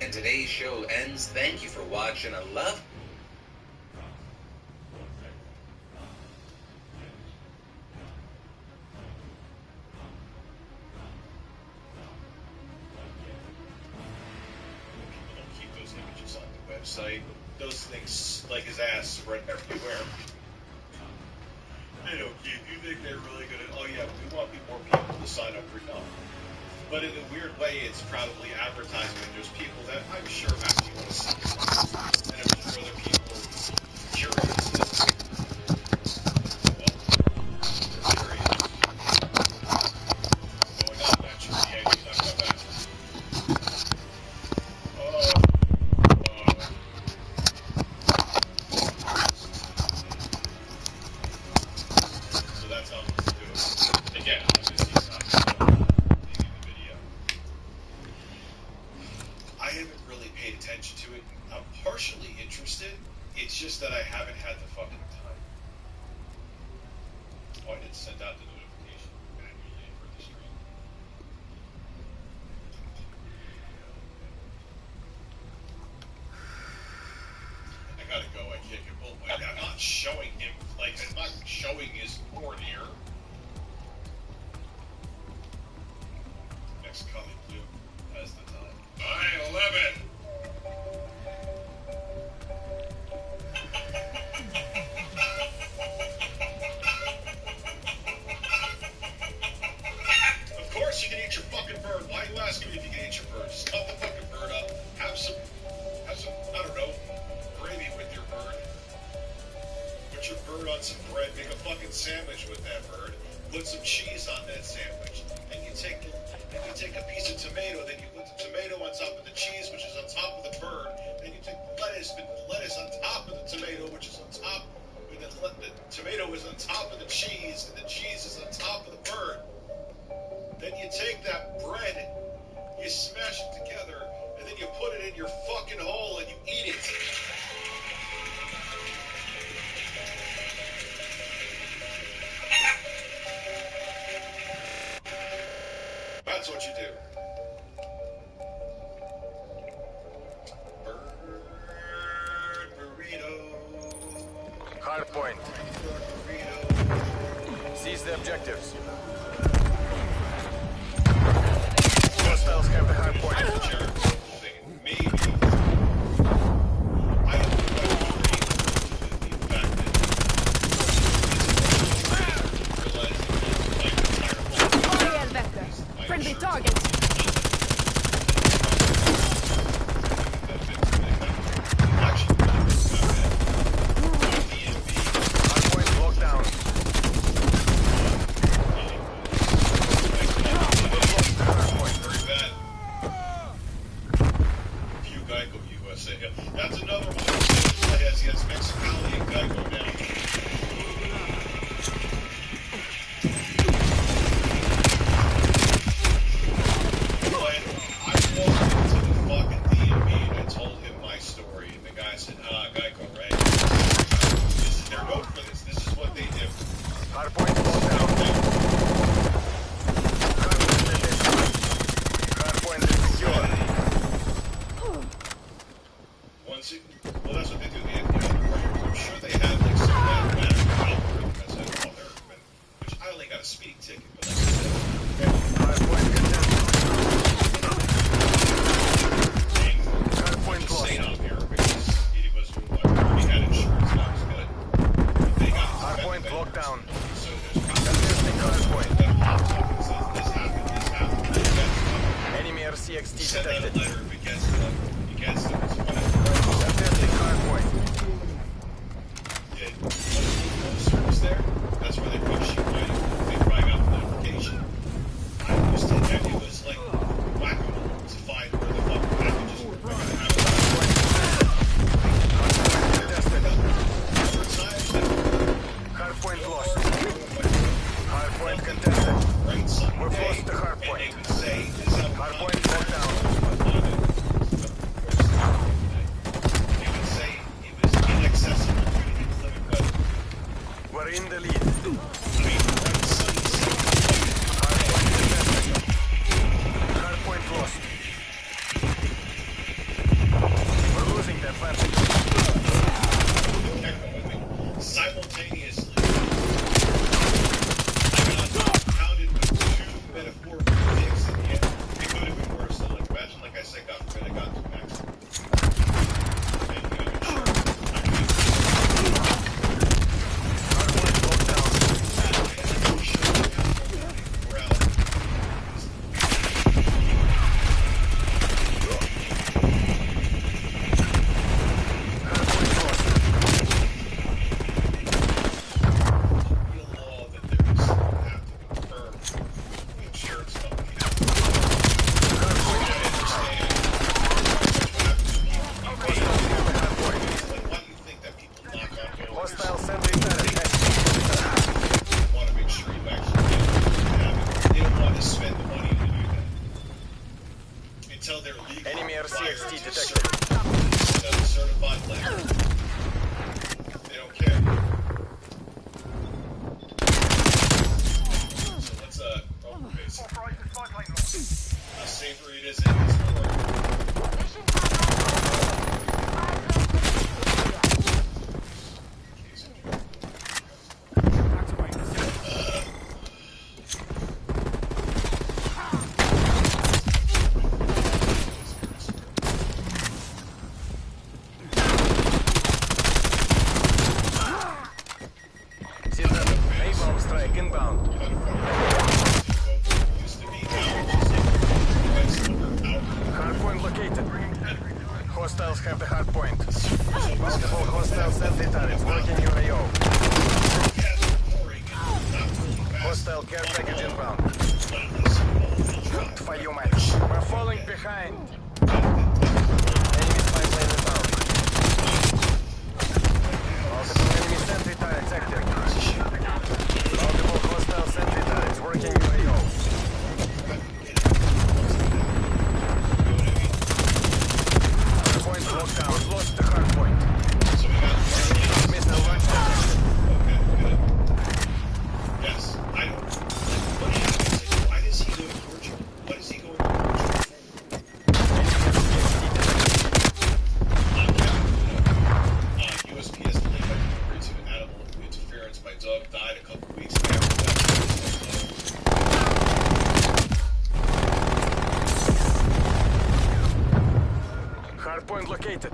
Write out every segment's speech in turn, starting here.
And today's show ends. Thank you for watching. I love website. Those things, like his ass, spread everywhere. They don't keep. You think they're really gonna? Oh yeah, we want more people to sign up for no. But in a weird way, it's probably advertisement. There's people that I'm sure actually want to see this, and I'm sure other people are curious. Going on naturally, yeah, he's not coming back. So that's how I'm do it. Again, I'm going to see something in the video. I haven't really paid attention to it. I'm partially interested. It's just that I haven't had the fucking time. Oh, I did send out the notification manually for the stream. I gotta go. I can't get pulled. I'm not showing him, like, I'm not showing his porn here. Next color blue has the time. 9/11. Of course you can eat your fucking bird. Why are you asking me if you can eat your bird? Just cut the fucking bird up. Have some, I don't know, gravy with your bird. Put your bird on some bread. Make a fucking sandwich with that bird. Put some cheese on that sandwich. And you take a piece of tomato. Then you put the tomato on top of the cheese, which is on top of the bird. Then you take lettuce, but the lettuce on top of the tomato, which is on top. The tomato is on top of the cheese, and the cheese is on top of the bird. Then you take that bread, you smash it together, and then you put it in your fucking hole and you eat it. That's what you do. Bird burrito. Hard point. Seize the objectives. Hostiles have the hard point. Maybe. Friendly target. Hardpoint locked down. Few Geico USA. That's another one. Yes, Mexicali and Geico now. Well, that's what they do. I'm sure they have like some automatic algorithm that's all their equipment, which I only got a speeding ticket, but that's insane out here because he was already had insurance, that was good. They got hardpoint locked down. So there's hardpoint that pops up and says this happened. Enemy RCXD Send out a detected. letter if it gets to them. It gets to them. Hardpoint. Yeah, service there. That's where they push you, right? They probably got the notification. I used to, it was like whack-a-mole to find where the fucking packages were. Hardpoint lost. Hardpoint contested. We've lost the hardpoint. Hardpoint locked down. We're in the lead. Hardpoint lost. sentry turrets working your AO. Pouring and not moving fast. Hostile care package inbound. Твою мать. We're falling behind. Enemy spy plane inbound. Multiple enemy sentry turrets active. Multiple hostile sentry turrets working your AO. Hardpoint locked down. We've lost the hardpoint. So we got Missile launch detected. Okay, good. Yes, I don't. What happens? Why does he go to Portugal? What is he going to Portugal for? USPS delayed by delivery to animal interference. My dog died a couple weeks after that. Hardpoint located.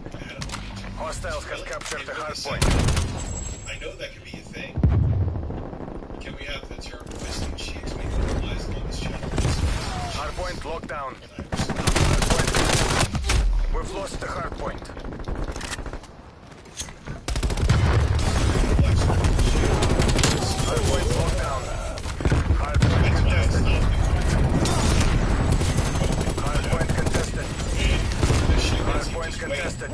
Hostiles have captured the hardpoint. I know that could be a thing. Can we have the term fisting cheeks be utilized on this channel? Hardpoint locked down. We've lost the hardpoint. Hardpoint locked down. Hardpoint contested. Hardpoint contested. Hardpoint contested.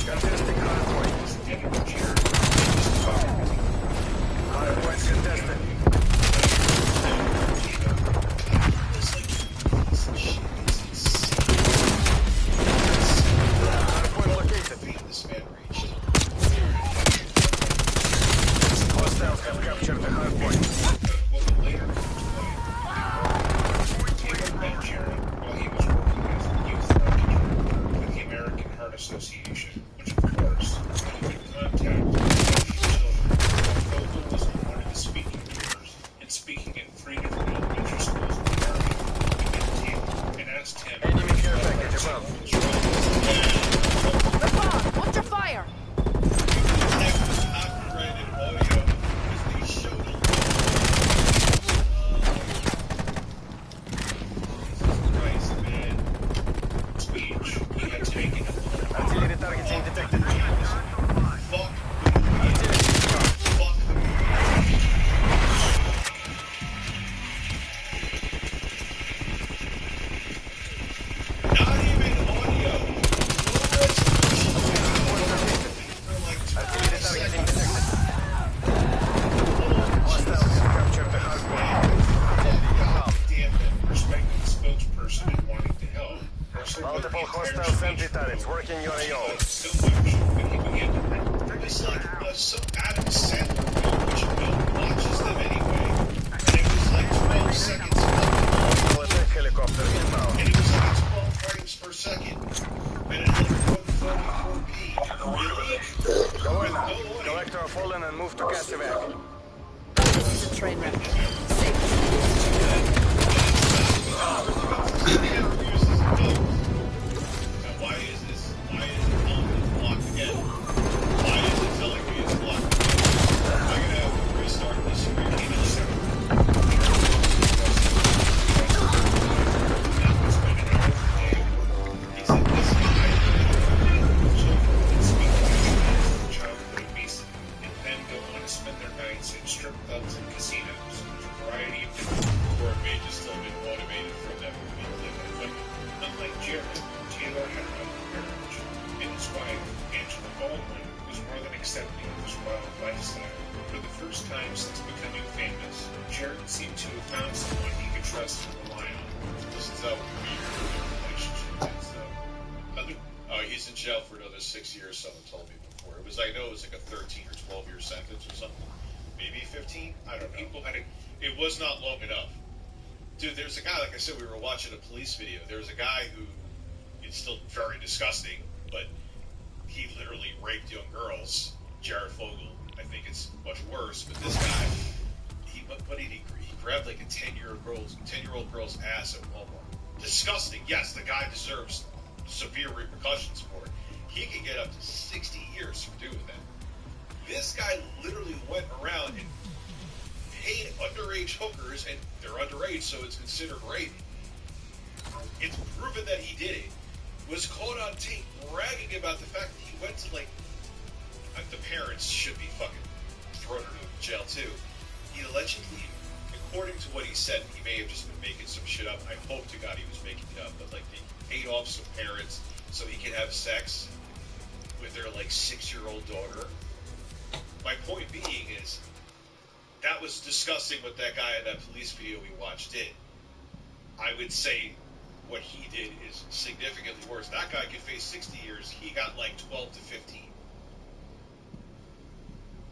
Contesting hardpoint. Hardpoint contested. Hardpoint located. Hostiles have captured the hardpoint. Association, which of course, when in contact with Vogel was on one of the speaking tours, and speaking in 3 different elementary schools in America, we met him and asked him. Enemy care package above. The bomb! Under fire! That was copyrighted audio because they showed a Jesus Christ, man. Speech. He had taken it. Artillery targeting detected. Fuck. Artillery shot. Fuck. Not even audio. Artillery targeting detected. Hostiles have captured the hardpoint. Damn it. Respecting the spokesperson and wanting to help. Multiple hostile sentry turrets working your AO. So much that he began to rip. It's like some Adam Sandler film, which Bill watches them anyway. And it was like 12 seconds long. Hostile attack helicopter inbound. And it was like 12 frames per second. And it looked 144p. Really? Go in. Collector fallen and move to gas evac. This is a train wreck. Safe. Why is it telling me it's blocked again? Why is it telling me it's blocked again? I'm gonna have to restart this screen in a second. He said this guy children speaking childhood obesity and then go on to spend their nights in strip clubs and casinos, with a variety of different or may just still been motivated from them to be living with. Unlike Jared, Taylor had a marriage, and his wife, Angela Baldwin, was more than accepting of his wild lifestyle. For the first time since becoming famous, Jared seemed to have found someone he could trust and rely on. This is how weird the relationship is, though. He's in jail for another 6 years, someone told me before. I know it was like a 13 or 12-year sentence or something. Maybe 15? I don't know. It was not long enough. Dude, there's a guy, like I said, we were watching a police video. There's a guy who, it's still very disgusting, but he literally raped young girls. Jared Fogle. I think it's much worse, but this guy, what did he grabbed like a 10-year-old girl's ass at Walmart. Disgusting. Yes, the guy deserves severe repercussions for it. He could get up to 60 years for doing that. underage hookers, and they're underage, so it's considered rape. It's proven that he did it. Was caught on tape bragging about the fact that he went to, like the parents should be fucking thrown into jail too. He allegedly, according to what he said, he may have just been making some shit up. I hope to God he was making it up, but like he paid off some parents so he could have sex with their like 6-year-old daughter. My point being is that was disgusting what that guy in that police video we watched did. I would say what he did is significantly worse. That guy could face 60 years. He got like 12 to 15.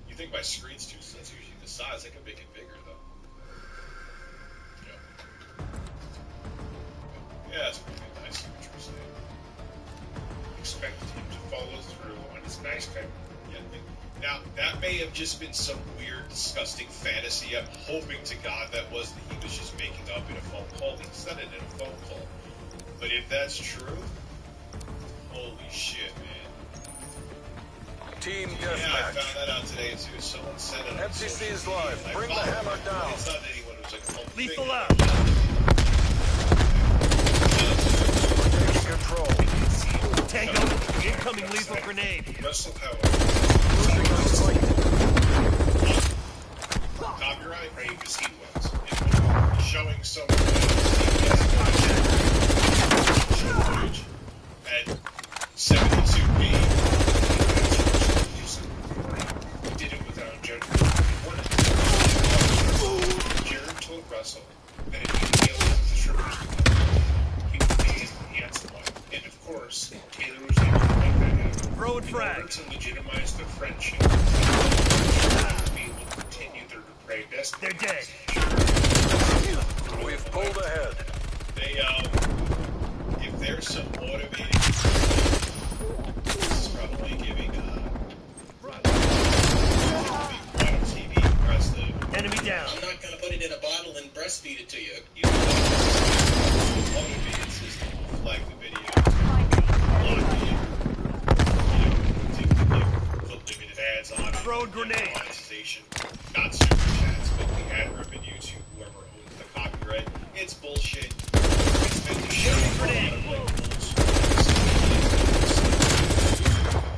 You think my screen's too sensitive? Usually the size, I can make it bigger though. Yeah, that's pretty good. I see what you're saying. Expected him to follow through on his nice guy. Yeah, now, that may have just been some weird, disgusting fantasy. I'm hoping to God that was that he was just making up in a phone call. He said it in a phone call. But if that's true, holy shit, man. Team Yeah, I deathmatch. found that out today, too. Someone said it on FCC is social media. live. I Bring the followed hammer it. down. It's not anyone who's like a whole Lethal thing. out. Taking control. Tango, incoming lethal grenade. Russell Howell, Losing the fight. Copyright? brave as he was, showing someone Footage at 72B. He did it without judgment. Jared told Russell that if he failed with the strippers, he would pay his handsome one. And of course, Taylor was able to make that happen. Throw and In order frag. to legitimize their friendship, to be able to continue their depraved destiny. They're dead. We've pulled ahead. They, if there's some automated, this is probably giving, TV press the Enemy down. I'm not gonna put it in a bottle and breastfeed it to you. automated system will flag the video, lock it, put limited ads on it. Throw a grenade. Monetization, not super chats, but the ad revenue to whoever owns the copyright. It's bullshit. It's meant to show a lot of like old school.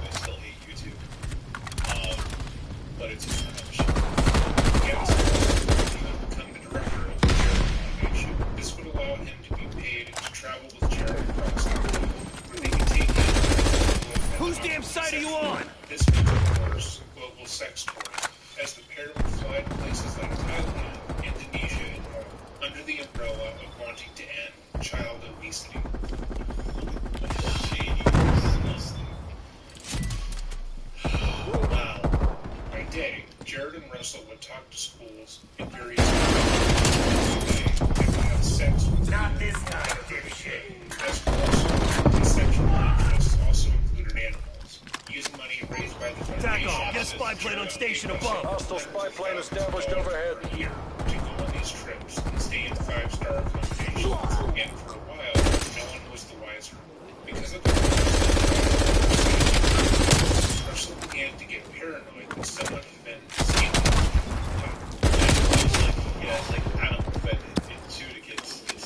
I still hate YouTube. But it's a ton of shit. Yes, he would become the director of the Jared Foundation. This would allow him to be paid to travel with Jared across the world, where they could take him. Whose damn side are you on? This means, of course, global sex tours, as the pair would fly to places like Thailand, Indonesia, and more, under the umbrella of wanting to end child obesity. Shady. Wow. By day, Jared and Russell would talk to schools in various countries and would have sex with Not this time, dipshit. as Russell, his sexual interests also included animals. Using money raised by the foundation. Taco, get a spy plane on station above. Hostile spy plane established overhead. Here to go on these trips and stay in 5-star accommodations. And for a while, no one was the wiser. Because of the Russell began to get paranoid that someone had been seen. Yeah, like, I don't offend it too to get,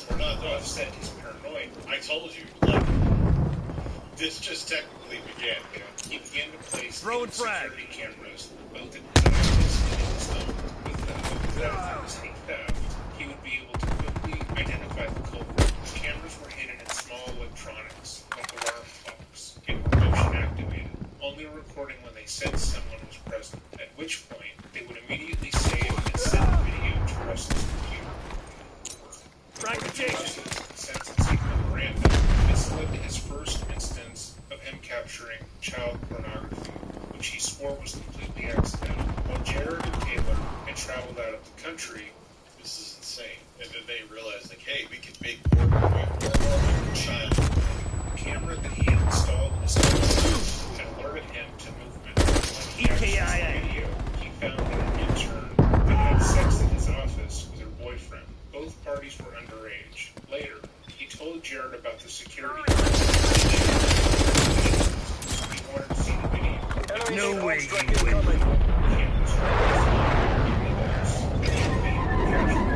we're not To offset his paranoia, I told you, like, this just technically began, you know. he began to place Throw and frag. security cameras both in his office and in his home. With the hope that if there was any theft, he would be able to quickly identify the culprit. The cameras were hidden in small electronics, like alarm clocks, and were motion activated, only recording when they sensed someone was present, at which point they would immediately save and send the video to Russell's computer. Fragmentation. Sense and signal random. This led to his first instance of him capturing child pornography, which he swore was completely accidental. While Jared and Taylor had traveled out of the country, This is insane. And then they realized, like, hey, we can make more child. the camera that he had installed in his phone had alerted him to movement. When he accessed the video, he found that an intern that had sex in his office with her boyfriend. Both parties were underage. Later, he told Jared about the security. He wanted to see the video. Enemy No way strike you win. incoming. Cameras were captured.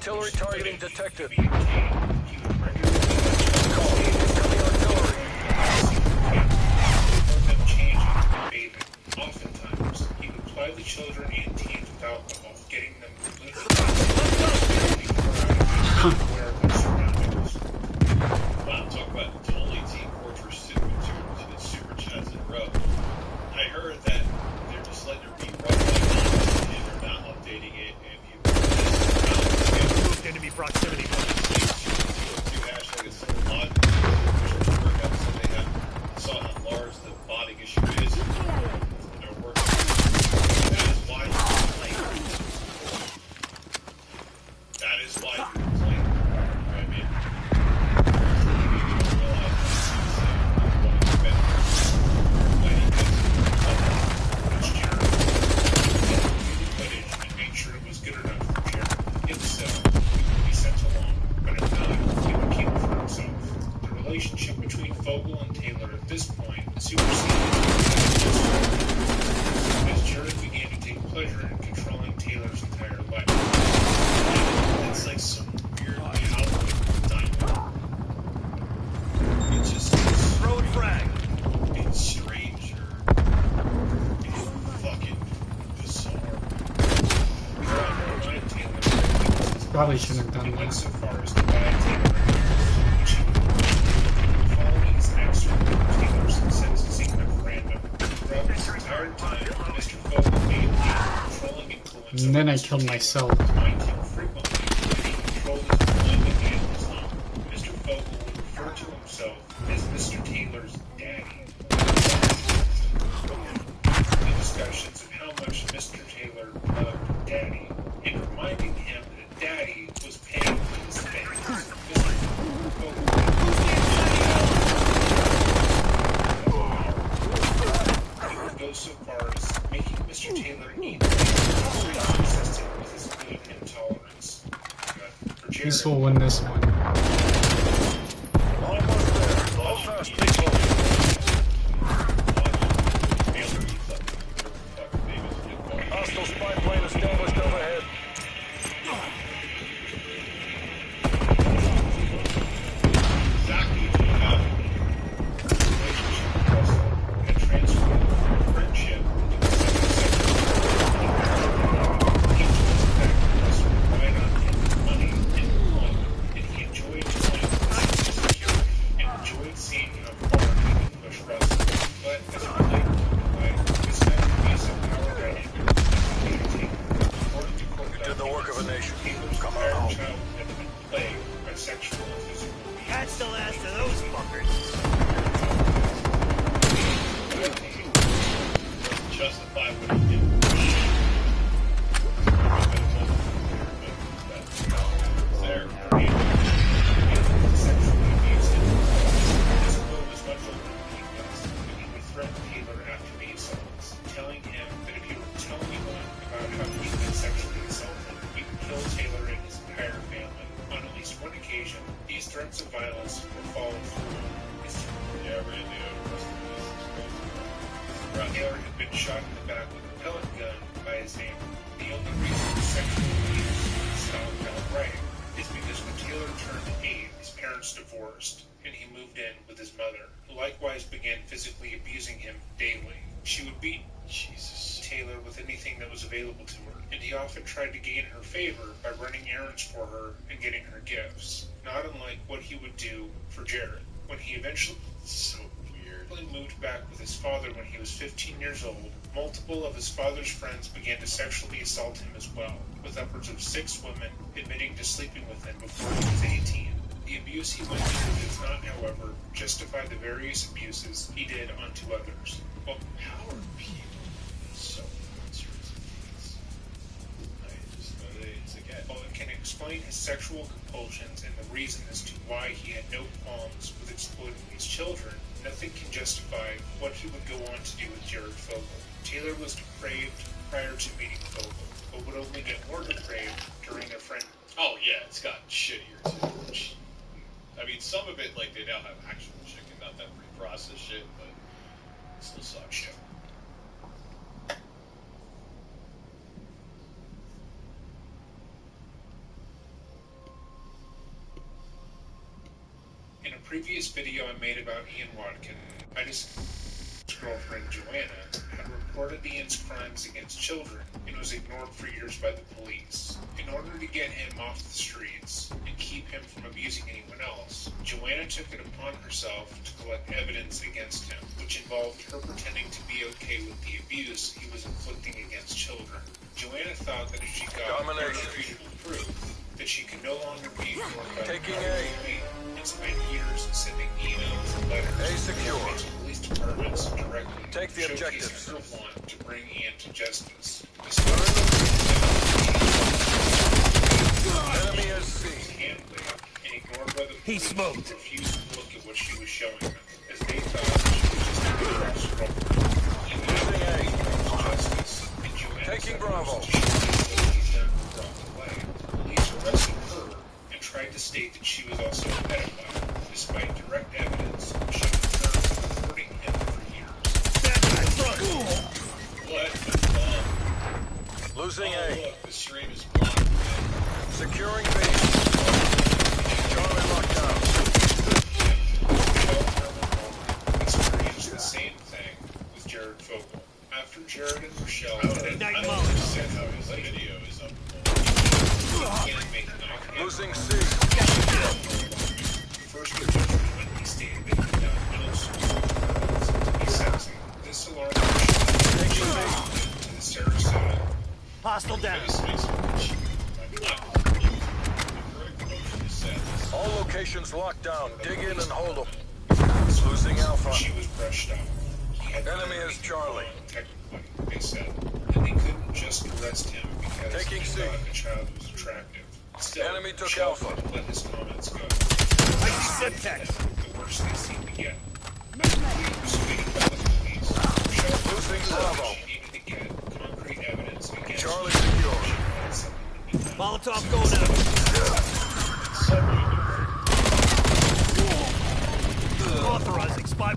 Artillery targeting detected. He would regularly Incoming artillery. them changing and bathing. Oftentimes, he would ply the children and teens with alcohol, getting them completely aware of their surroundings. Wow, talk about the only Team Fortress super chats in a row. I heard that they're just letting her be right and they're not updating it, and you Moved enemy proximity. do hashtag it's so odd. I saw how large the botting issue is. They're working. That is why you complain. That is why you complain. I mean, make sure it was good enough for Jared. If so, he would be sent along, but if not, he would keep it for himself. The relationship between Fogel and Taylor at this point superseded as Jared began to take pleasure in controlling Taylor's entire life. it's like some weird algorithm diamond. It's just Throwing frag. it's strange or it's fucking bizarre. Probably shouldn't have He done went that. so far as to buy Taylor which he would following his Taylor's sentencing memorandum. Throughout this entire time, Mr. Fogel maintained controlling influence And then over I Mr. killed Taylor, myself. reminding him frequently that he controlled his employment and his home. Mr. Fogel would refer to himself as Mr. Taylor's daddy. The discussions of how much Mr. Taylor loved Daddy, and reminding him that Daddy was paying for his things. Mr. Fogel he would go so far as making Mr. Taylor eat consistent with his gluten intolerance. But for Jared, This will win this one. Almost there. Hold fast, people. Hostile spy plane established overhead. Exactly what happened. relationship with Russell had transformed from friendship into a second He was the fact that Russell relied on him for money and employment, and he enjoyed toying with his sense of security and enjoyed seeing how far he could push Russell. But as it related to life, this kind of abusive power dynamic was communicated. According to court You did the work of a nation. Taylor's Come on entire home. childhood had been plagued by sexual and physical abuse. Catch the last of those fuckers. Justify what he did. There. Sexually abused him. This boy was much older than he was, and he would threaten Taylor after the assaults, telling him that if he were to tell anyone about how he had been sexually assaulted, he would kill Taylor and his entire family. On at least one occasion, these threats of violence were followed through. Yeah, Randy. Taylor had been shot in the back with a pellet gun by his neighbor. The only reason the sexual abuse stopped outright is because when Taylor turned 8, his parents divorced, and he moved in with his mother, who likewise began physically abusing him daily. She would beat Taylor with anything that was available to her, and he often tried to gain her favor by running errands for her and getting her gifts, not unlike what he would do for Jared. When he eventually moved back with his father when he was 15 years old, multiple of his father's friends began to sexually assault him as well, with upwards of 6 women admitting to sleeping with him before he was 18. The abuse he went through does not, however, justify the various abuses he did onto others. Well, How are people so monstrous? It's again. while it can explain his sexual compulsions and the reason as to why he had no qualms with exploiting these children, nothing can justify what he would go on to do with Jared Fogel. Taylor was depraved prior to meeting Fogel, but would only get more depraved during their friend. Oh yeah, it's gotten shittier too. I mean, some of it, like, they now have actual shit, not that pre-processed shit, but it still sucks. Shit. previous video I made about Ian Watkins, I discussed his girlfriend Joanna had reported Ian's crimes against children and was ignored for years by the police. In order to get him off the streets and keep him from abusing anyone else, Joanna took it upon herself to collect evidence against him, which involved her pretending to be okay with the abuse he was inflicting against children. Joanna thought that if she got irrefutable proof that she could no longer be ignored by the police, and spent years sending emails and letters to police departments directly, Take the objectives. her want to bring Ian to justice. Enemy is seen. And ignored by the He police, smoked. refused to look at what she was showing them, as they thought she was just a girl's girlfriend. Even though they wanted justice, and Joanna Taking Bravo. Police arrested her and tried to state that she was also a pedophile, despite direct evidence showing her supporting him for years. What the fuck? Losing Oh, A. look, the stream is blocked. Securing B. Charlie locked down. Experienced the same thing with Jared Fogle. After Jared and Rochelle had Night I don't mode. understand how his video is up. Losing C. First of all, he stated that he done middle school be sexy. This alarmed Rochelle to the Sarasota. Hostile down. All locations locked down. Dig in and hold them. Losing Alpha. She was brushed out. He had Enemy done is anything Charlie. wrong, technically, they said. And they couldn't just arrest him because Taking he C. thought the child was attractive. Still, Enemy took Rochelle Alpha. wouldn't let his comments go. I see syntax. The worse they seemed to get. After being persuaded by the police, Rochelle Losing decided Bravo. she needed to get concrete evidence against Charlie him. secure. She wanted something to be done. Molotov going out. Authorizing spy.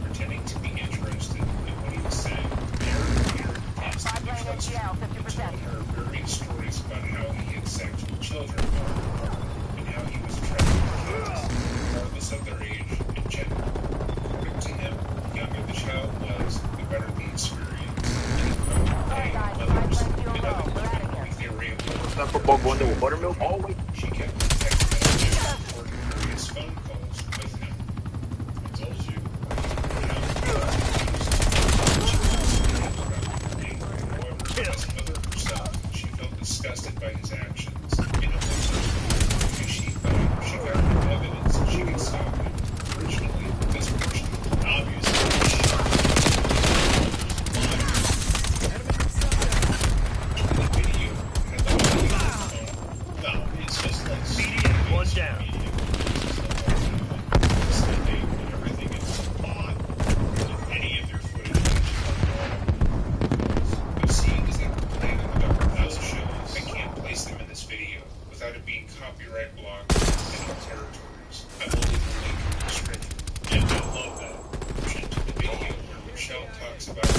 Pretending to be interested in what he was saying. Told her varying stories about how he had sex with children and how he was attracted to kids, regardless of their age and gender. According to him, the younger the child was, the better the experience. And he found mothers and other women if they were able to she kept text messages and recorded various phone calls with him. I told you. However, as a mother herself, she felt disgusted by his actions. In a because she thought she got enough evidence that she could stop him. Originally, this person obviously the video had the audio on his phone. No, it's just like Median, one down. everything is bought. Any of your footage The scenes that were played on the Dr. House shows, I can't place them in this video without it being copyright blocked in all territories. I will leave a link in the description. and I love that. To the video where Rochelle talks about the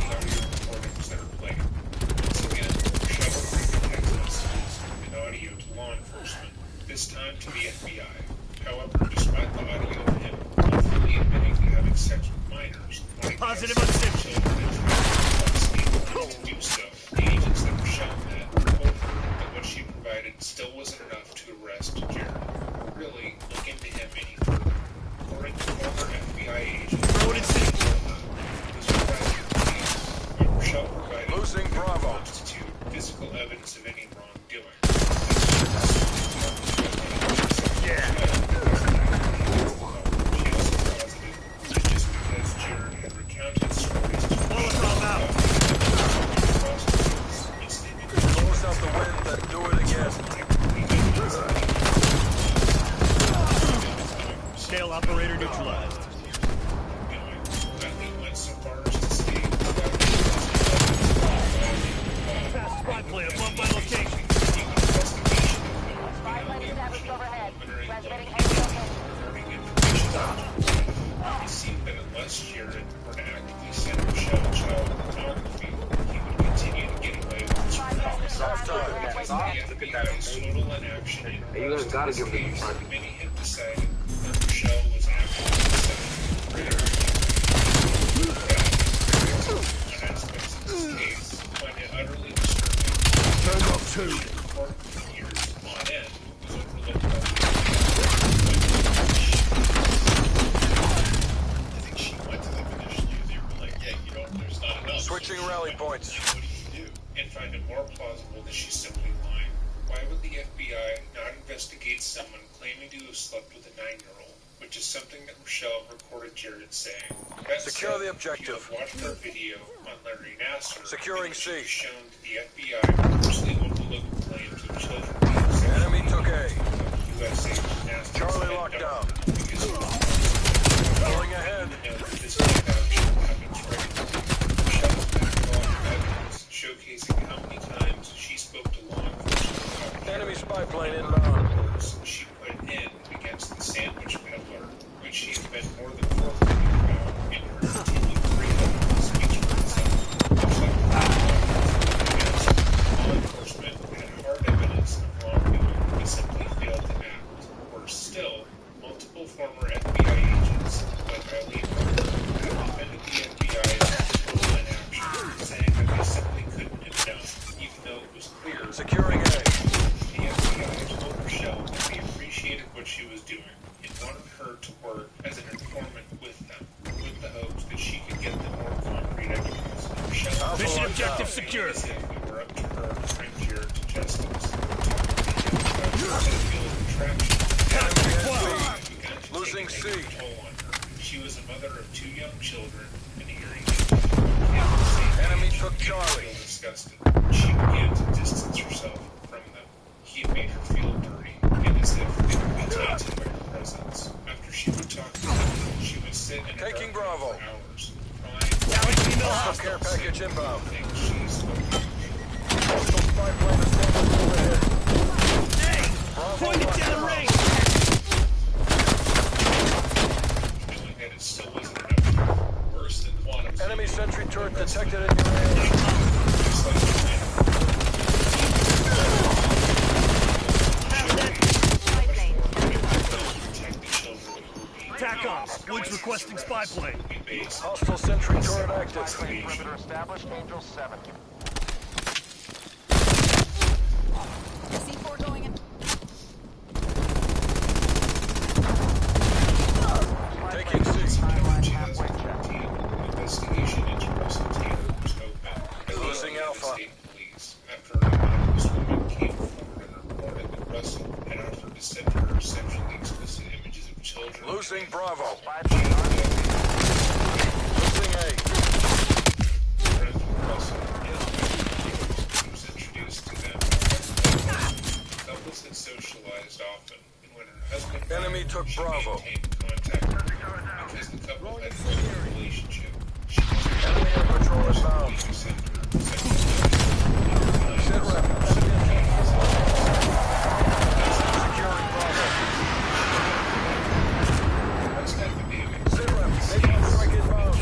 audio recordings that are played. Once again, Rochelle recorded text messages and audio to law enforcement, this time to the FBI. However, despite the audio of him fully admitting to having sex with minors, when it comes Positive to unsafe. children and trying to do so, the agents that Rochelle met told her that what she provided still wasn't enough to arrest Jared, or really look into him any further. According to former FBI agent, Throw it in sync. was providing police, but Rochelle provided Losing Bravo. constitute physical evidence of any wrongdoing. Yeah. She also posited that just because Jared had recounted stories to Molotov out. Close out the wind, then do it again. Scale operator neutralized. Fast spy plane above my location. can see that unless Jared were to actively send Rochelle child pornography, he would continue to get away with his crimes. Because of the FBI's total inaction in arresting this case, many have decided that Rochelle was actively set for murder. On aspects of this case, find it utterly disturbing. Turn up two. Court for years on end was overlooked by the I think she went to them initially. They were like, yeah, you know, there's not enough. Switching rally points. What do you do? and find it more plausible that she's simply lying. Why would the FBI not investigate someone claiming to have slept with a 9-year-old, which is something that Rochelle recorded Jared saying. That Secure said, the objective. If you have watched our video on Larry Nassar, Securing it C. was shown that the FBI purposely overlooked claims of children being sexually Enemy took A. USA gymnastics Charlie and locked dog down. because Going ahead. this kind of action happens regularly. Michelle's backlog of evidence showcasing how many times she spoke to law enforcement about Enemy spy plane her inbound. reports she put in against the sandwich peddler, which she had been more than forthcoming about in her continued freedom of speech for itself. Much like the law enforcement had hard evidence of wrongdoing but simply failed to act. Worse still, multiple former FBI agents, like Eileen Barker, have defended the FBI's total inaction, saying that they simply couldn't have done, even though it was clear Securing A. the FBI told Rochelle that they appreciated what she was doing and wanted her to work as an informant with them, with the hopes that she could get them more concrete evidence. Rochelle Mission told objective us secured. as if it were up to her to bring Jared to justice. Talking to the field of attraction. Losing C. She was a mother of 2 young children and a hearing Enemy took Charlie. disgusted. She began to distance herself from them. He had made her feel dirty, and as if they would be tainted by her presence. After she would talk to them, she would sit in Taking a Bravo. for hours, crying Hostile care package inbound. things she spoke. Hostile spy plane established overhead. Hey! Bravo Point it locked to the down. ring! Knowing that it still wasn't enough, worse than quantum. Enemy sentry turret detected in your area. Just like the TACOM, Woods requesting spy plane. Hostile sentry turret active. Perimeter established, Angel 7. C4 going in. Taking C. Investigation into Russell Taylor was open. Losing Alpha. State police after an anonymous woman came forward and reported that Russell had offered to send her sexually explicit images of children. Losing Bravo. Spy plane on Losing A. Friends with Russell, was introduced to them. Couples had socialized often, and when her husband Enemy died, took she Bravo. maintained contact with him because the couple had formed a relationship. She was Enemy air patrol inbound. sent her Sit rep. Securing Bravo. Sit rep. Making strike inbound.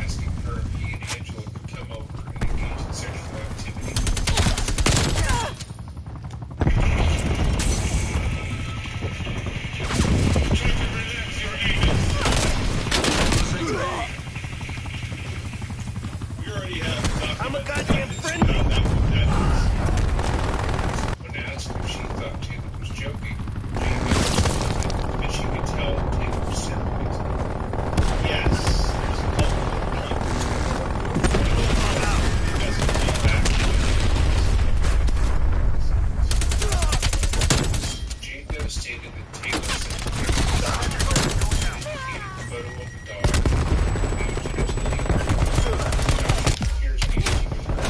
Asking her if he and Angela could come over and engage in sexual activity. We already have I'm a goddamn friendly! When asked if she thought Taylor was joking, Jane answered that she could tell Taylor was serious. Yes. Jane Doe stated that Taylor sent her indicated the photo of the dog, appears to be with her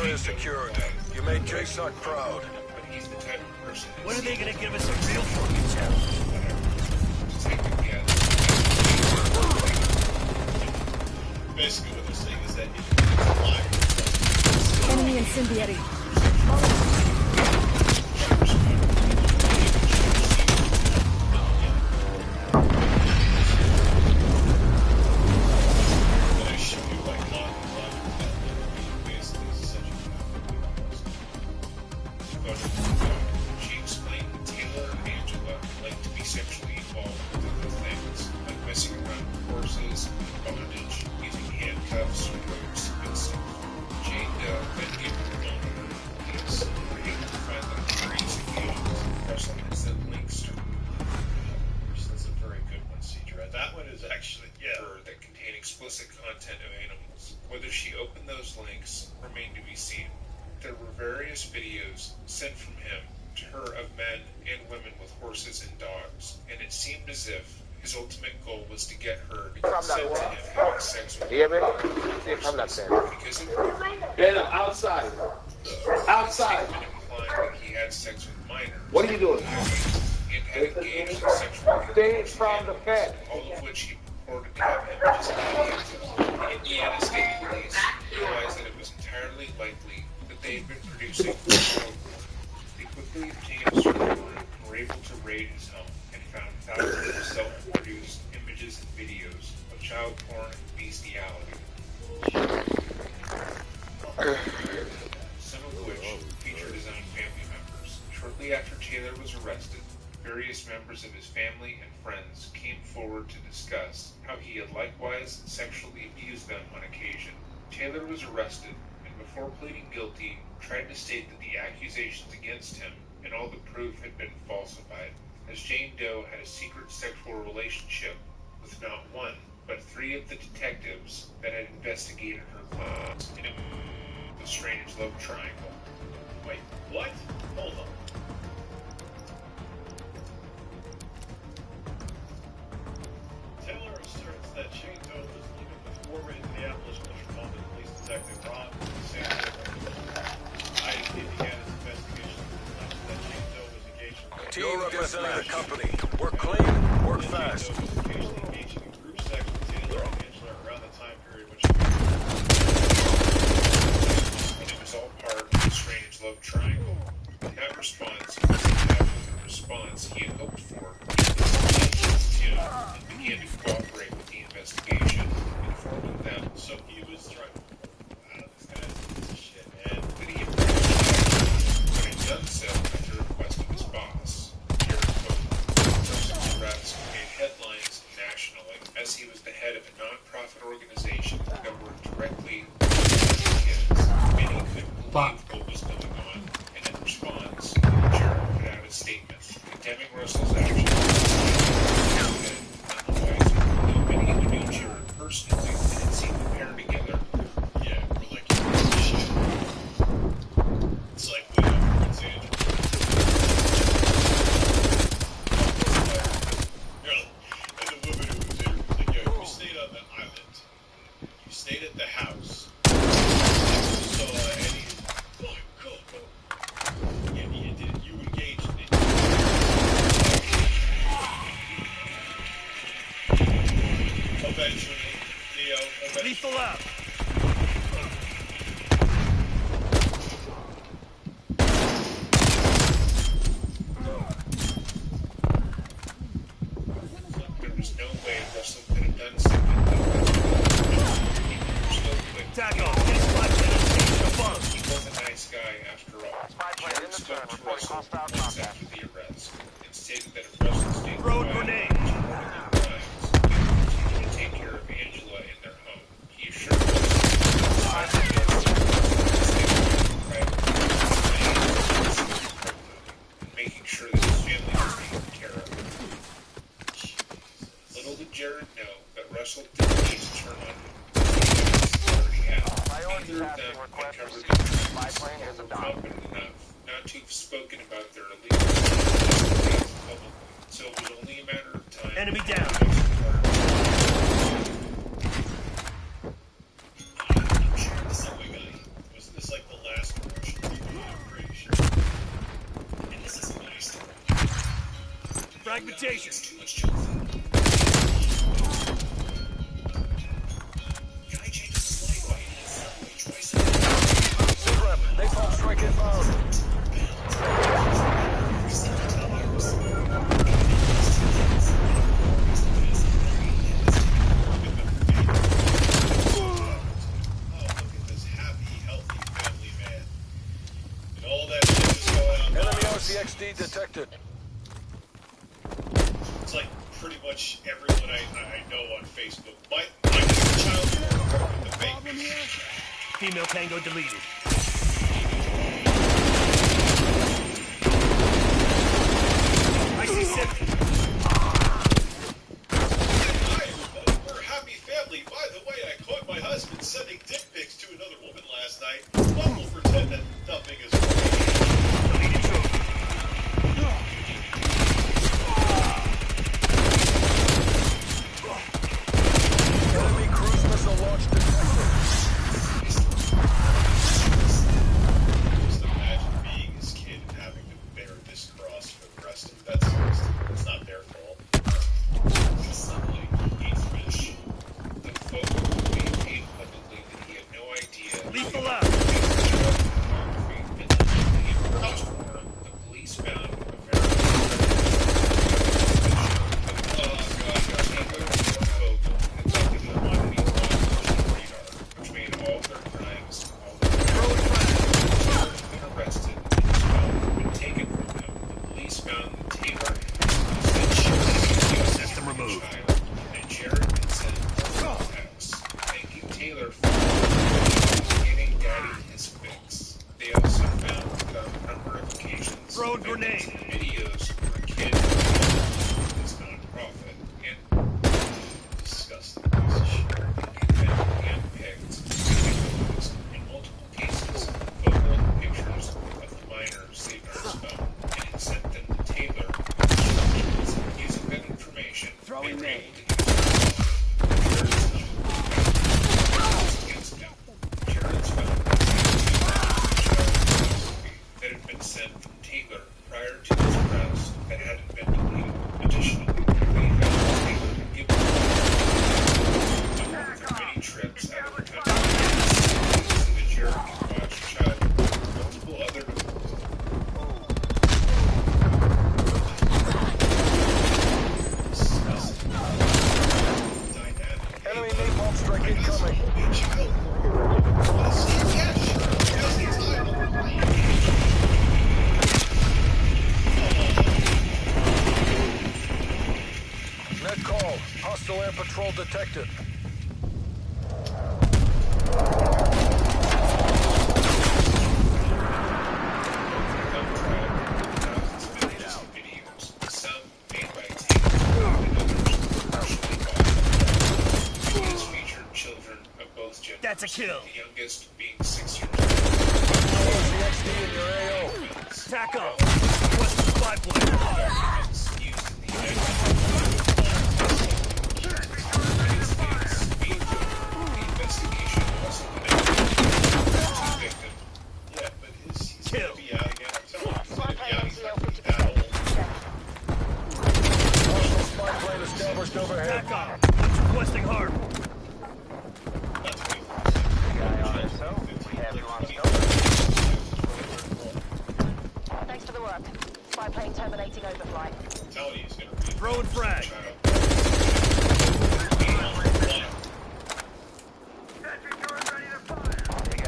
area secured. You made JSOC proud. But he's the type of person that When are they sees gonna give us a real fucking challenge? whatever. Take a guess. Basically, what they're saying is that it's alive. Enemy incendiary. They show you like live basically essentially. She explained that Taylor and Angela like to be sexually involved with other things, like messing around with horses, bondage, using handcuffs, ropes, and stuff. Jane Doe then gave her the phone number to the police, and were able to find them on various occasions. Russell had sent links to her That's a very good one, Cedra. That one is actually, that contain explicit content of animals. Whether she opened those links remained to be seen. There were various videos sent from him to her of men and women with horses and dogs, and it seemed as if his ultimate goal was to get her to consent to him having sex with her. Because it Get him outside. Outside. had implying that he had sex with minors. What are you doing? And had engaged in sexual Stay intercourse from the with fed. all of which he purported to have images and videos of. The Indiana State Police realized that it was entirely likely that they had been producing child porn. They quickly obtained a search warrant and were able to raid his home and found thousands of self-produced images and videos of child porn and bestiality. Some of which featured his own family members. Shortly after Taylor was arrested, various members of his family and friends came forward to discuss how he had likewise sexually abused them on occasion. Taylor was arrested and before pleading guilty tried to state that the accusations against him and all the proof had been falsified, as Jane Doe had a secret sexual relationship with not one, but 3 of the detectives that had investigated her claims in the strange love triangle. wait, what? Hold on. Taylor asserts that Jane Doe was living with former Indianapolis Metropolitan Police Detective Ron Sanders. ISP began its investigation that Jane Doe was engaged in Team representing the company. Work clean, work fast. Jane Doe was occasionally engaging in group sex with Taylor and Angela around the time period when she And it was all part of the strange love triangle. In that response, he was happy with the response he had hoped for. He listened to and began to cooperate with the investigation, informing them so he was trying. Wow, this guy's a piece of shit, man. that he had but had done so at the request of his boss, Jared Copeland. Russell's arrest made headlines nationally, as he was the head of a non-profit organization that worked directly with kids. Many couldn't believe what was going on, and in response, Jared put out a statement condemning Russell's actions. Nonetheless, though many who knew Jared personally and had seen the pair together, Yeah, we're like, shit. It's like we have Prince Andrew. And the woman who was there was like, yo, you stayed on the island. You stayed at the house. You saw any. Oh, cool. Yeah, you did. You engaged in it. Eventually, Leo, eventually. Lethal out. there was no way Russell could have done something like that. He was so quick. Attack off. Get spot station above. He was a nice guy after all. Spy plane in Jared the spoke turn, to reporting Russell hostile months contact. after the arrest and stated that if Russell stayed Throw a quiet grenade. and reported their crimes, he would continue to take care of Angela in their home. He assured Russell that he would and making sure that his family was taken care of. Little did Jared know that Russell didn't need to turn on him. He already had. Priority Neither of tasking them had request covered received. their Spy tracks plane or is were a dot. confident enough not to have spoken about their illegal activities publicly. So it was only a matter of time. Enemy down. I'm sure this other guy. Wasn't this like the last Fragmentation. Too much junk food. Guy changes his life by eating Subway twice a day. Strap. Napalm strike inbound. Oh, look at this happy, healthy family man. And all that shit is going on. Enemy RCXD detected. It's like pretty much everyone I know on Facebook. My child with the fake. Female tango deleted. I see sentry. We're a happy family. By the way, I caught my husband sending dick pics to another woman last night. But we'll pretend that nothing is wrong. Deleted trophy. Enemy cruise missile launch detected. Just imagine being his kid and having to bear this cross for the rest of it. It's not their fault. Suddenly, he fresh. The photo being made publicly that he had no idea. Lethal out. The police found a very which made all their crimes, all their been arrested and taken from them. The police found that Taylor System removed. and Jared had sent him to his house, thanking Taylor for giving Daddy his fix. They also found on a number of occasions Throwing grenade. videos where a kid is non-profit and disgusting piece of shit. Handpicked in multiple cases, photo and pictures of the minor saved on his phone, and it sent them to Taylor. Using that information, they were able to use against him. Jared's phone that had been sent from Taylor prior to his arrest that hadn't been deleted. Additionally, they found Taylor had given many trips out of the country so that Jared could watch child multiple other dynamic. Enemy napalm strike incoming. Child. Yeah, sure. Yes, it's time. Net call. Hostile air patrol detected. Videos, some made by Taylor and others partially bought. Videos featured children of both genders. That's a kill. The youngest being 6 years old. RCXD in your AO. Tack up. What's the spy plane? Documents used in the investigation also connected to the victim. Yeah, but he's Kill. gonna be out again. I'm telling you, he's gonna be out. He's not gonna be that old. Hostile spy plane established overhead. Tack up. It's requesting hard. Not 20. Thanks for the work. Spy plane terminating overflight. I'm telling you, he's gonna be Throwing frag. child.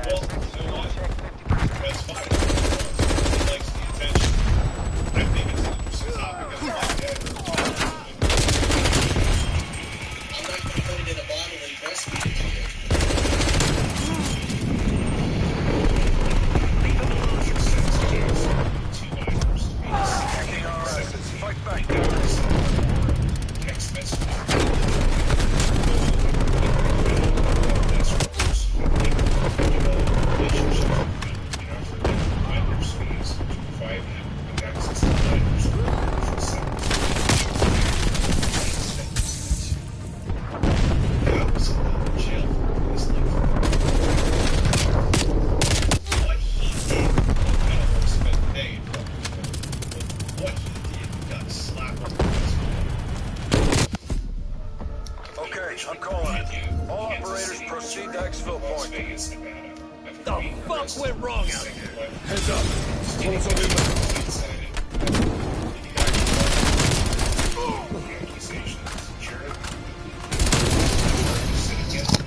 Well, you know what? That's fine. He likes the attention. I think it's a topic of my dad. I'm not going to put it in a bottle and breastfeed it to you. Two minors. Hacking our assets. Fight back. Text message. What he did got slapped on the actually I'm calling it. Virginia, All Kansas operators City, proceed to Missouri, exfil Las point. Vegas, Nevada. I think The we fuck arrested went wrong out second there? life Heads up. Pulling something back. inside accusations. Jared sit against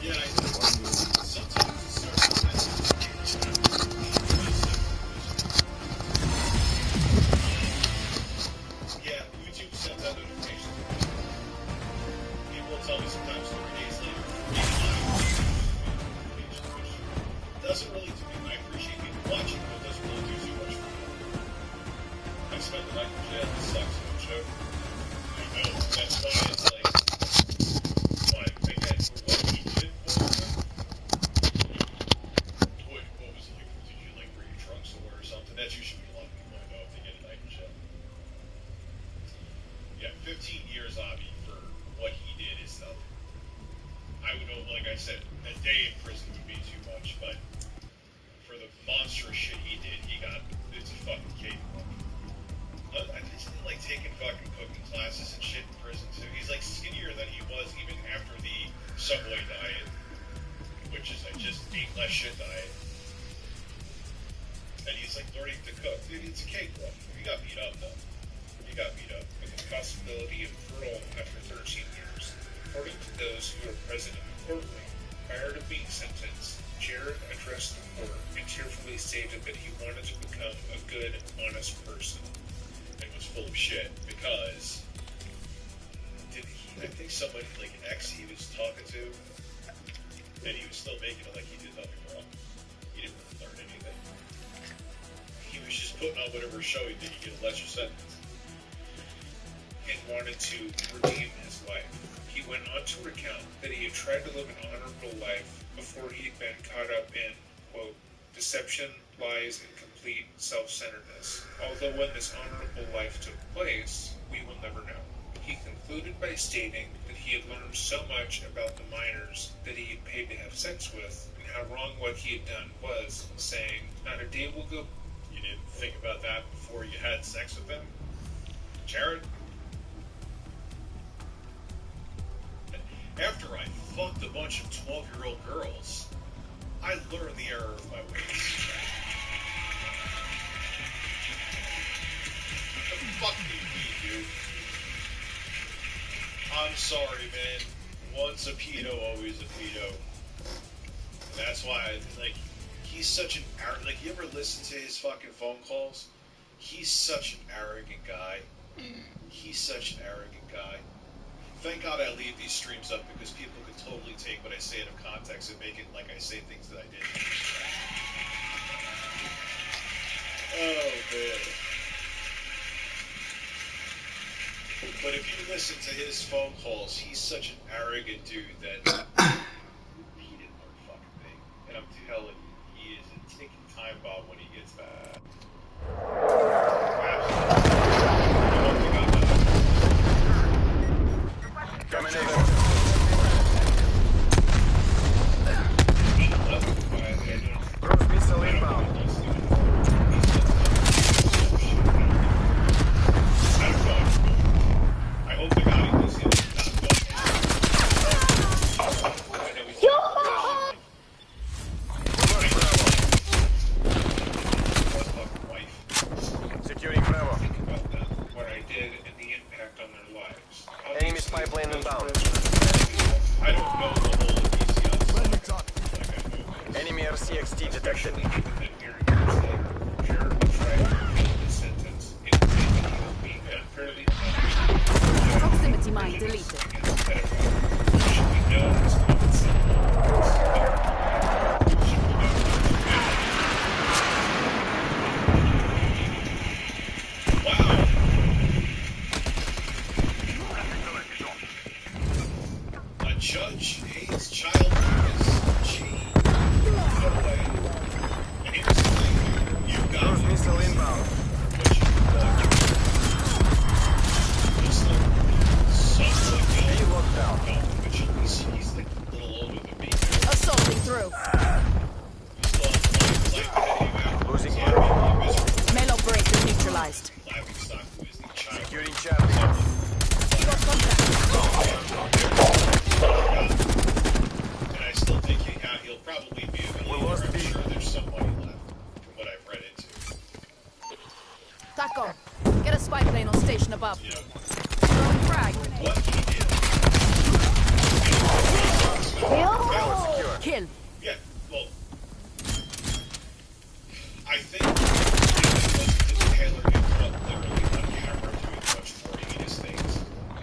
Yeah, I think sometimes it starts with yeah, YouTube sends out notifications. People will tell me sometimes 3 days later, which doesn't really do me. I appreciate people watching, but it doesn't really do too much for me. I spent the night in jail. It sucks, no joke. I know. That's why it's like, again, for what he did, what was it? Did you like bring your trunk somewhere or something? That's usually what a lot of people I know if they get a night in jail. Yeah, 15 years, Avi, for what he did is nothing. I would know, like I said, a day in prison would be too much, but for the monstrous shit he did, it's a fucking cake. I think he's like taking fucking cooking classes and shit in prison too. He's like skinnier than he was even after the Subway diet, which is like just eat less shit diet. And he's like learning to cook. Dude, it's a cakewalk. He got beat up though. He got beat up. with the possibility of parole after 13 years. According to those who were present in the courtroom, prior to being sentenced, Jared addressed the court and tearfully stated that he wanted to become a good, honest person. And was full of shit because I think somebody like an ex he was talking to, and he was still making it like he did nothing wrong. He didn't really learn anything. He was just putting on whatever show he did. He get a lesser sentence. And wanted to redeem his life. He went on to recount that he had tried to live an honorable life before he had been caught up in, quote, deception, lies, and complete self-centeredness. Although when this honorable life took place, we will never know. He concluded by stating that he had learned so much about the minors that he had paid to have sex with, and how wrong what he had done was, saying, not a day will go. You didn't think about that before you had sex with them, Jared? After I fucked a bunch of 12-year-old girls, I learned the error of my ways. Fuck you, dude. I'm sorry, man. Once a pedo, always a pedo. And that's why, he's such an arrogant... you ever listen to his fucking phone calls? He's such an arrogant guy. He's such an arrogant guy. Thank God I leave these streams up because people can totally take what I say out of context and make it like I say things that I didn't. Oh, man. But if you listen to his phone calls, he's such an arrogant dude that he didn't learn a fucking thing. And I'm telling you, he is a ticking time bomb when he gets back. Coming in. Cruise missile inbound. I hope the guy who was Securing Bravo. What I did and the impact on their lives. Enemy's pipeline inbound. I don't know the whole ECS. Enemy RCXT detected. Proximity mine deleted. A judge hates child abuse. Gee. No way. Hostile inbound. Be locked down. He's like a little older than me. Assaulting through. Losing A. Mail operator neutralized. Securing Charlie. You got contact. And I still think he'll probably be able to. I'm sure there's somebody left from what I've read into. Taco. Get a spy plane on station above. Yeah. Throwing frag. What he did. Kill. Yeah, well, I think because Taylor didn't put literally on camera doing much for heinous things.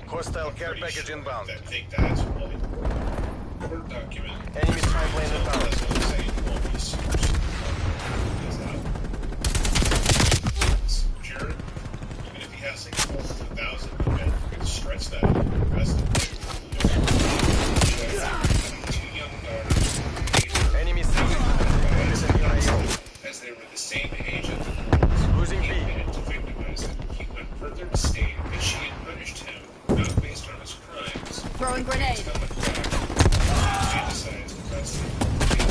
Hostile care package inbound. I think that's why. Court document. Enemy spy plane inbound. That's what I'm saying. He won't be super he's out. Jared, even if he has like 400,000, you can stretch that and the rest of it. Enemy C. As they were the same age as the girls, Losing B. he admitted to victimize them. He went further to state that she had punished him, not based on his crimes, Throwing grenade. based on the fact that he fantasized about sleeping.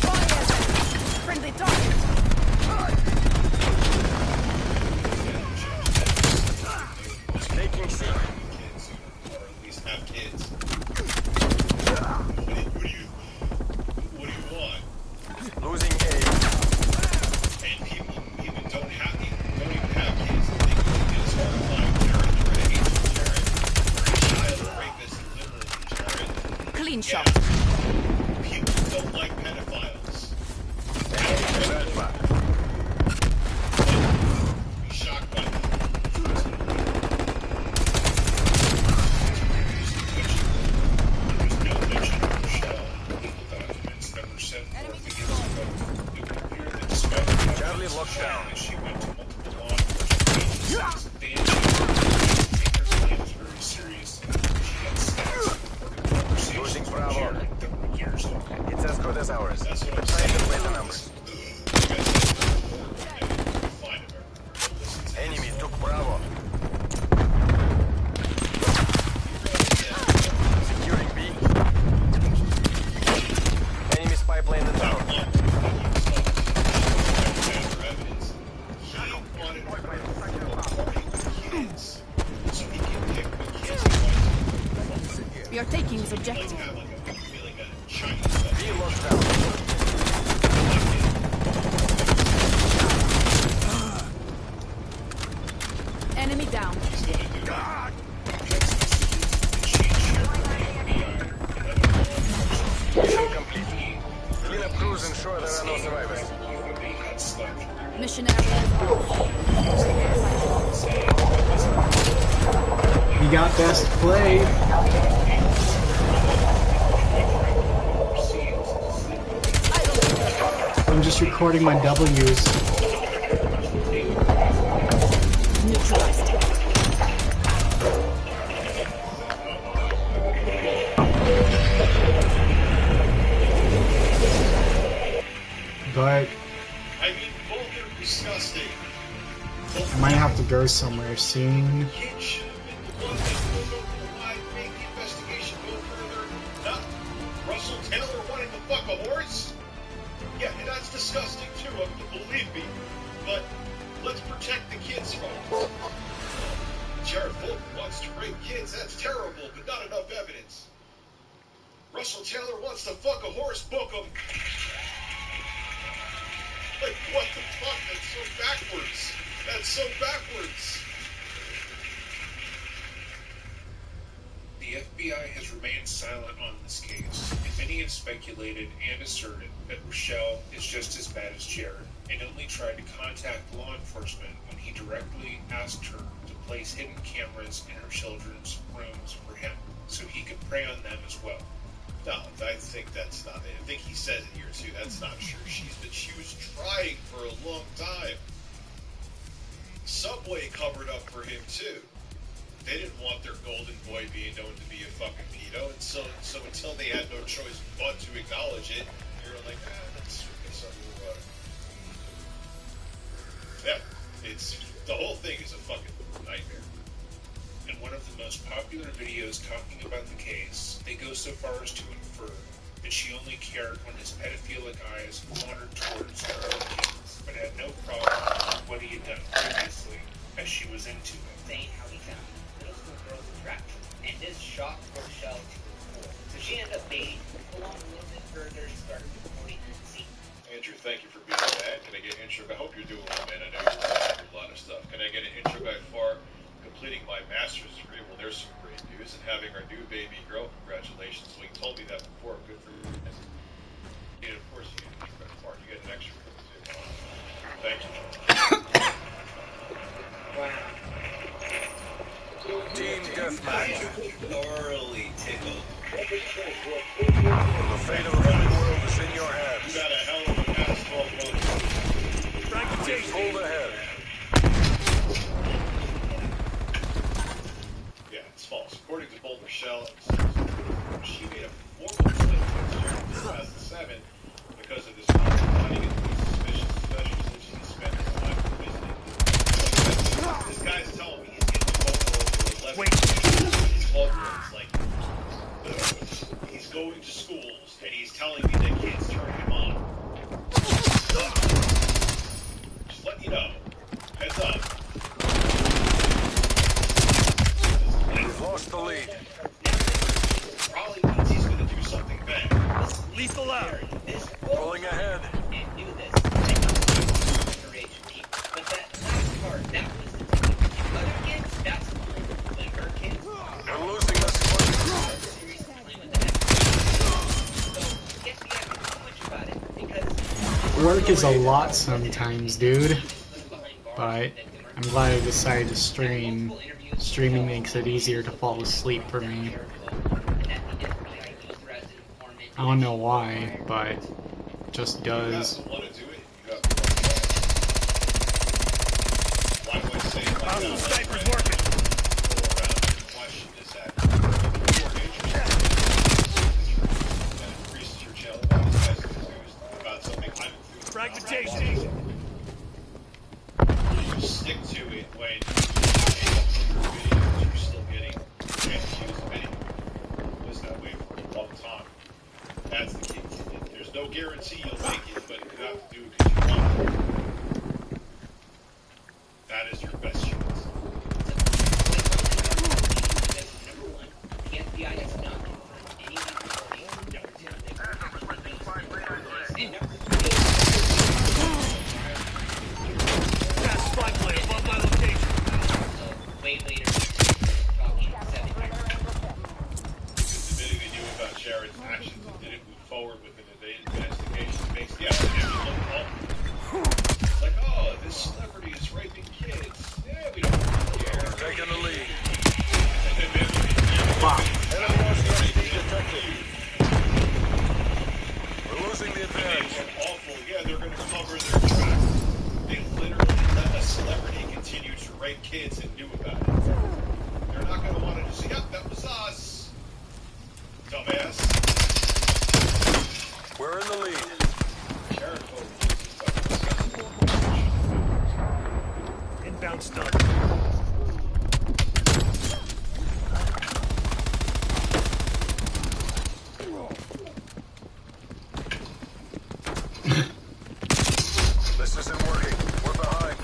Fire. Friendly target. Taking C. Kids, or at least have kids. What do you want? Losing A. And people even don't even have kids. They think it is horrifying. Jared, they're an Jared. Or a child rapist, literally, Jared. Clean Yeah. shot. People don't like pedophiles. Alpha. Be shocked by that. There's no mention of Michelle. Legal documents that were sent forth against her. It would appear that despite the Charlie evidence locked showing down. that she went to multiple law enforcement agencies, they take her claims very seriously. She had stacks of recorded conversations Losing with Bravo. Jared that were years old. It's as good as ours. That's what I'm Trying saying. to play the numbers. Find him. Enemy took Bravo. Securing B. Enemy spy plane inbound. We are taking his objective. B locked down. Enemy down. Mission complete. Clean up crews, ensure there are no survivors. Mission area. You got best play. I'm just recording my W's. Neutralized. But I mean, both are disgusting. I might have to go somewhere soon. Kid should have been the one that pulled over the line, make the investigation go further. Not Russell Taylor wanting to fuck a horse. Yeah, and that's disgusting too, believe me. But let's protect the kids from it. Jared Fulton wants to rape kids, that's terrible, but not enough evidence. Russell Taylor wants to fuck a horse, book him. Like, what the fuck? That's so backwards. That's so backwards. The FBI has remained silent on this case, and many have speculated and asserted that Rochelle is just as bad as Jared, and only tried to contact law enforcement when he directly asked her to place hidden cameras in her children's rooms for him, so he could prey on them as well. No, I think that's not it. I think he says it here too. That's not true. She was trying for a long time. Subway covered up for him too. They didn't want their golden boy being known to be a fucking pedo, and so until they had no choice but to acknowledge it, they were like, that's a little. Yeah, it's the whole thing is a fucking nightmare. In one of the most popular videos talking about the case, they go so far as to infer that she only cared when his pedophilic eyes wandered towards her own kids, but had no problem with what he had done previously, as she was into it. Saying how he found middle school girls attractive, and this shocked Rochelle to her core. So she ended up dating, along a little bit further, started reporting and seeing. Andrew, thank you for being on that. Can I get an intro? I hope you're doing well, man. I know you're going through a lot of stuff. Can I get an intro guide for completing my master's degree? Well, there's some great news. And having our new baby girl, congratulations. Well, you told me that before. Good for you. And of course, you get an intro guide for it. You get an extra credit too. Thank you. Wow. Team deathmatch. Thoroughly tickled. The fate of the living world is in your hands. You got a hell of a past 12 months. Fragmentation. Pulled ahead. Yeah, it's false. According to Boulder Shell, she made a formal statement in 2007 because of this money and suspicious, especially since she spent her life visiting. This guy's telling me he's getting over 11 12-year-olds. Like, he's going to schools and he's telling me that kids turn him on. Just let you know. Heads up. We've lost the lead. Probably means he's going to do something bad. Lethal out. Pulling ahead. And knew this. And not underage people. But that last part, that was the thing. Other kids, that's fine. But her kids, We're losing this one. Work is a lot sometimes, dude. But I'm glad I decided to stream. Streaming makes it easier to fall asleep for me. I don't know why, but it just does. Sniper's working. Fragmentation. Stick to it when you're still getting video. Was that way for a long time. That's the key. There's no guarantee you'll make it, but you have to do it because you want it. That is your best chance. Number one, the FBI has not confirmed any of these and number two, Gas spy plane above my location. way later, talking 7 years. Just admitting they knew about Jared's actions and didn't move forward with an investigation makes the application look awful. It's like, oh, this celebrity is raping kids. Yeah, we don't care. Taking the lead. Fuck. Enemy RCXD detected. We're losing the advantage. They're awful. Yeah, they're going to cover their tracks. They literally let a celebrity continue to rape kids and knew about it. They're not going to want to just say, yep, that was us. Dumbass. We're in the lead. Inbound stun. This isn't working. We're behind.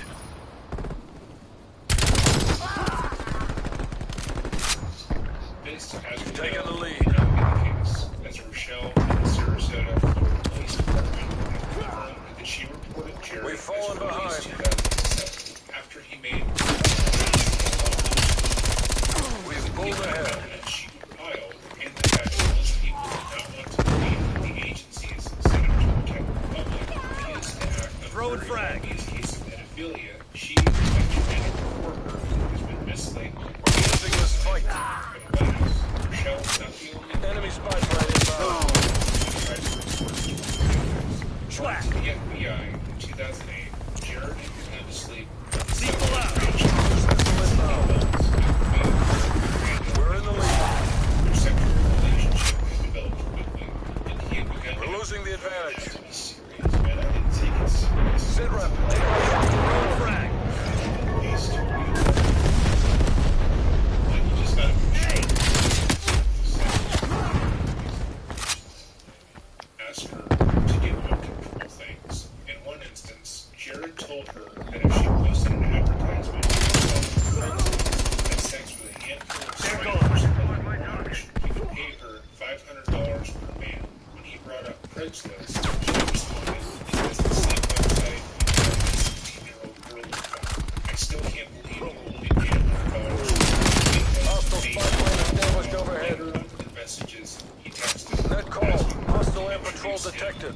This, as we Taking know, the lead. will not be the case, as Rochelle and the Sarasota Florida Police Department confirmed that she reported Jared We've as fallen early behind. as 2007 after he made We've pulled ahead. evidence she compiled, and the fact that most people did not want to believe that the agency's Center to Protect the Public refused to act on Throwing a frag. very obvious case of pedophilia. She, like Joanna Porter, has been mislabeled. We're losing this fight. Rochelle is not the only Enemy spy plane inbound. Schwack. To the FBI in 2008, Jared had begun to sleep. Lethal out. We're in the lead. Their sexual relationship had developed quickly, and he had begun We're to losing the advantage. To be serious, man. I didn't take it serious. Sit rep. Take a shot. Throw frag. Craigslist. She responded, it was the same website you know, this 16-year-old girl was found. I still can't believe you only paid $100. Hostile spy plane established overhead. The messages he texted. Net call. Hostile air patrol detected.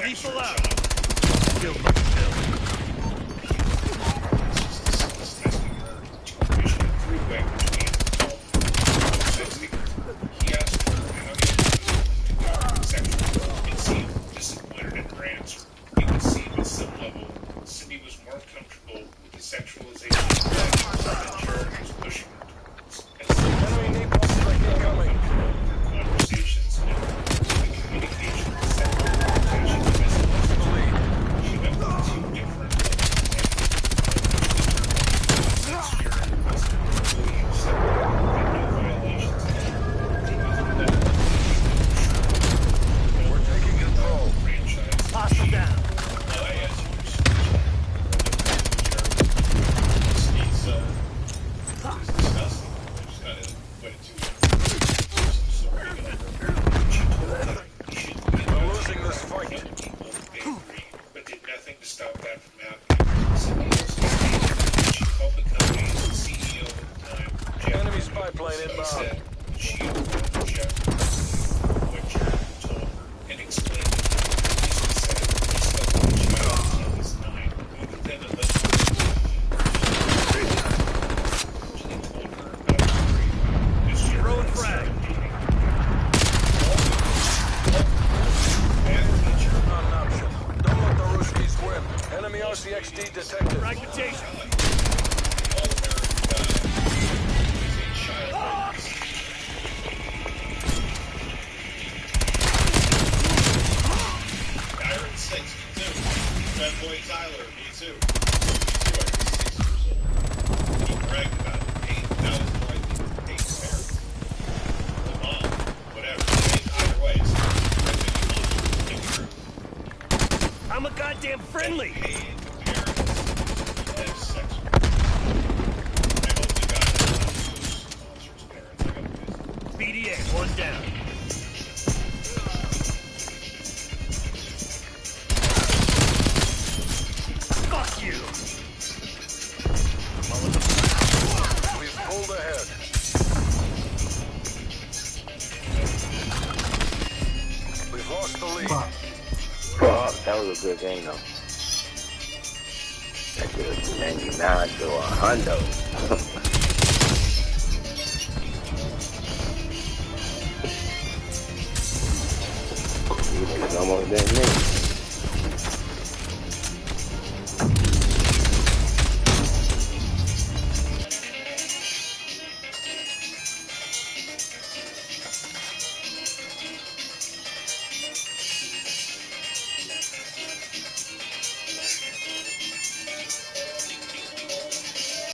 Lethal out. Still much still. He asked her how he sexual and seemed disappointed in her answer. It would seem at some level, Cindy was more comfortable with the sexualization of sex than Jared was pushing her towards. As Enemy napalm strike incoming. Conversations and the communication with sexual orientation messages. She went through two different since Jared was fully accepted and no violations. We're taking control. Franchise. Hostile down. We're losing this fight. But did nothing to stop that from happening. Cindy also stated she called the company as the CEO at the time. Jeff Enemy spy plane inbound. said she informed Jeff what Jared told her and explained that the police said he slept with the child until he was 9. Other than a little she told her about this year. Throw and frag. Not an option. Don't let the Ruskies win. Enemy RCXD detected. Fragmentation. Iron 62. Fat boy Tyler, me too. He was 6 years old. He bragged about it. That was more like the Pate's parents. The mom, whatever. Either way, so I think true. I'm a goddamn friendly. Paid the parents to have sex with them. I hope the guy sponsors parents. I got pissed. BDA, one down. Fuck you. We've pulled ahead. We've lost the lead. Fuck, that was a good game though. That could have 99 to a hundo. You niggas almost didn't make it.